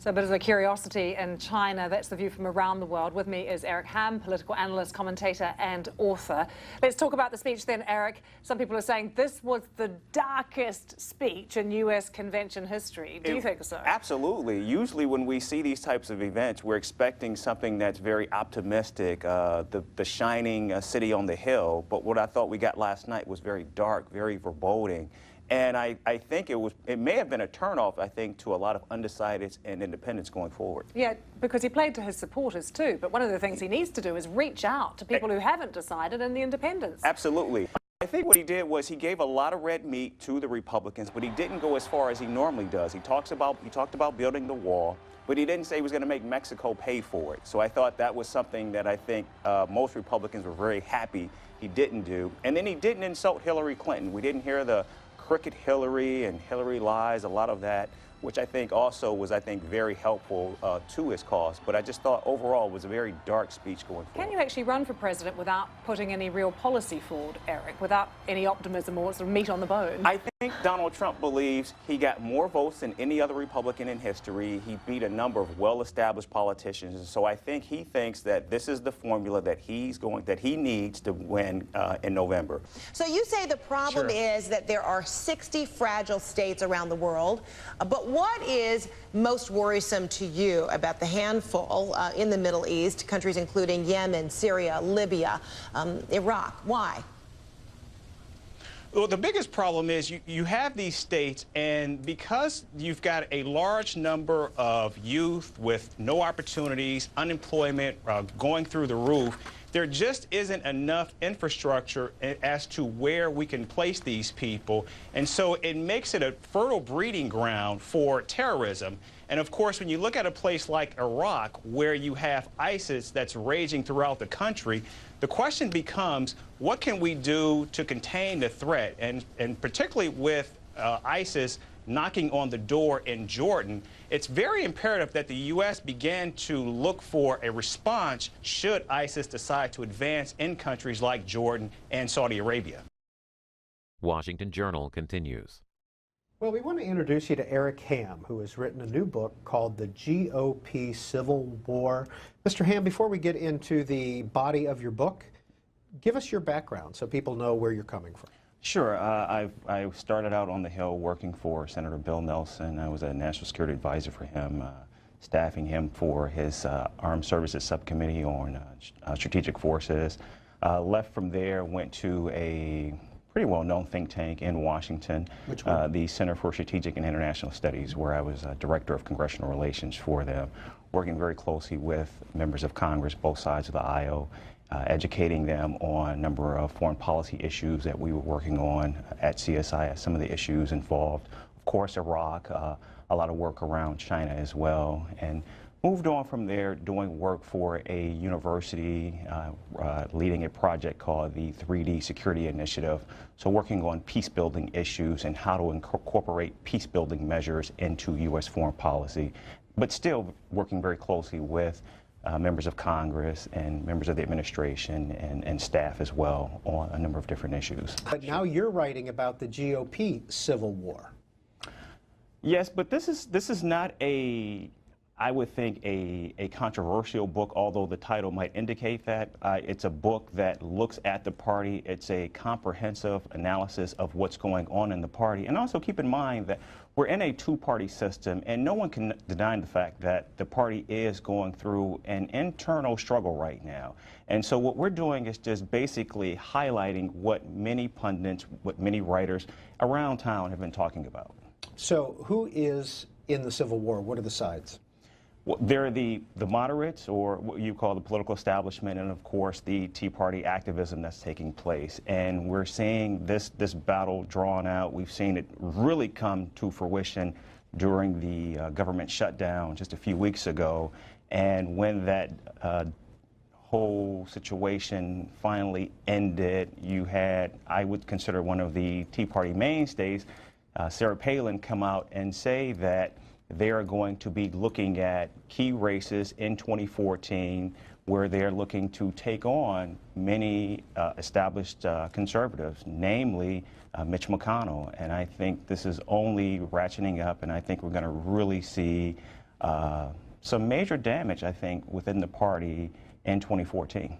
So a bit of a curiosity in China. That's the view from around the world. With me is Eric Ham, political analyst, commentator and author. Let's talk about the speech then, Eric. Some people are saying this was the darkest speech in U.S. convention history. Do you think so? Absolutely. Usually when we see these types of events, we're expecting something that's very optimistic, the shining city on the hill. But what I thought we got last night was very dark, very foreboding. And I think it may have been a turnoff, I think, to a lot of undecideds and independents going forward. Yeah, because he played to his supporters too. But one of the things he needs to do is reach out to people who haven't decided and the independents. Absolutely. I think what he did was he gave a lot of red meat to the Republicans, but he didn't go as far as he normally does. He talked about building the wall, but he didn't say he was going to make Mexico pay for it. So I thought that was something that I think most Republicans were very happy he didn't do. And then he didn't insult Hillary Clinton. We didn't hear the crooked Hillary and Hillary lies, a lot of that, which I think also was, very helpful to his cause. But I just thought overall it was a very dark speech going forward. Can you actually run for president without putting any real policy forward, Eric, without any optimism or sort of meat on the bone? I think Donald Trump believes he got more votes than any other Republican in history. He beat a number of well-established politicians. And so I think he thinks that this is the formula that he needs to win in November. So you say the problem is that there are 60 fragile states around the world, but what is most worrisome to you about the handful in the Middle East, countries including Yemen, Syria, Libya, Iraq? Why? Well, the biggest problem is you have these states, and because you've got a large number of youth with no opportunities, unemployment going through the roof, there just isn't enough infrastructure as to where we can place these people. And so it makes it a fertile breeding ground for terrorism. And of course, when you look at a place like Iraq, where you have ISIS that's raging throughout the country, the question becomes, what can we do to contain the threat? And particularly with ISIS knocking on the door in Jordan, it's very imperative that the U.S. began to look for a response should ISIS decide to advance in countries like Jordan and Saudi Arabia. Washington Journal continues. Well, we want to introduce you to Eric Ham, who has written a new book called The GOP Civil War. Mr. Ham, before we get into the body of your book, give us your background so people know where you're coming from. Sure. I started out on the Hill working for Senator Bill Nelson. I was a national security advisor for him, staffing him for his Armed Services Subcommittee on Strategic Forces. Left from there, went to a pretty well-known think tank in Washington, the Center for Strategic and International Studies, where I was Director of Congressional Relations for them, working very closely with members of Congress, both sides of the aisle, educating them on a number of foreign policy issues that we were working on at CSI, some of the issues involved, of course, Iraq, a lot of work around China as well, and moved on from there doing work for a university, leading a project called the 3D Security Initiative, so working on peace-building issues and how to incorporate peace-building measures into U.S. foreign policy, but still working very closely with members of Congress and members of the administration and staff as well on a number of different issues. But now you're writing about the GOP Civil War. Yes, but this is not I would think a controversial book, although the title might indicate that. It's a book that looks at the party. It's a comprehensive analysis of what's going on in the party. And also keep in mind that we're in a two-party system, and no one can deny the fact that the party is going through an internal struggle right now. And so what we're doing is just basically highlighting what many pundits, what many writers around town have been talking about. So who is in the Civil War? What are the sides? Well, they're the moderates, or what you call the political establishment, and of course the Tea Party activism that's taking place. And we're seeing this battle drawn out. We've seen it really come to fruition during the government shutdown just a few weeks ago. And when that whole situation finally ended, you had, I would consider one of the Tea Party mainstays, Sarah Palin, come out and say that they are going to be looking at key races in 2014 where they're looking to take on many established conservatives, namely Mitch McConnell. And I think this is only ratcheting up, and I think we're going to really see some major damage, I think, within the party in 2014.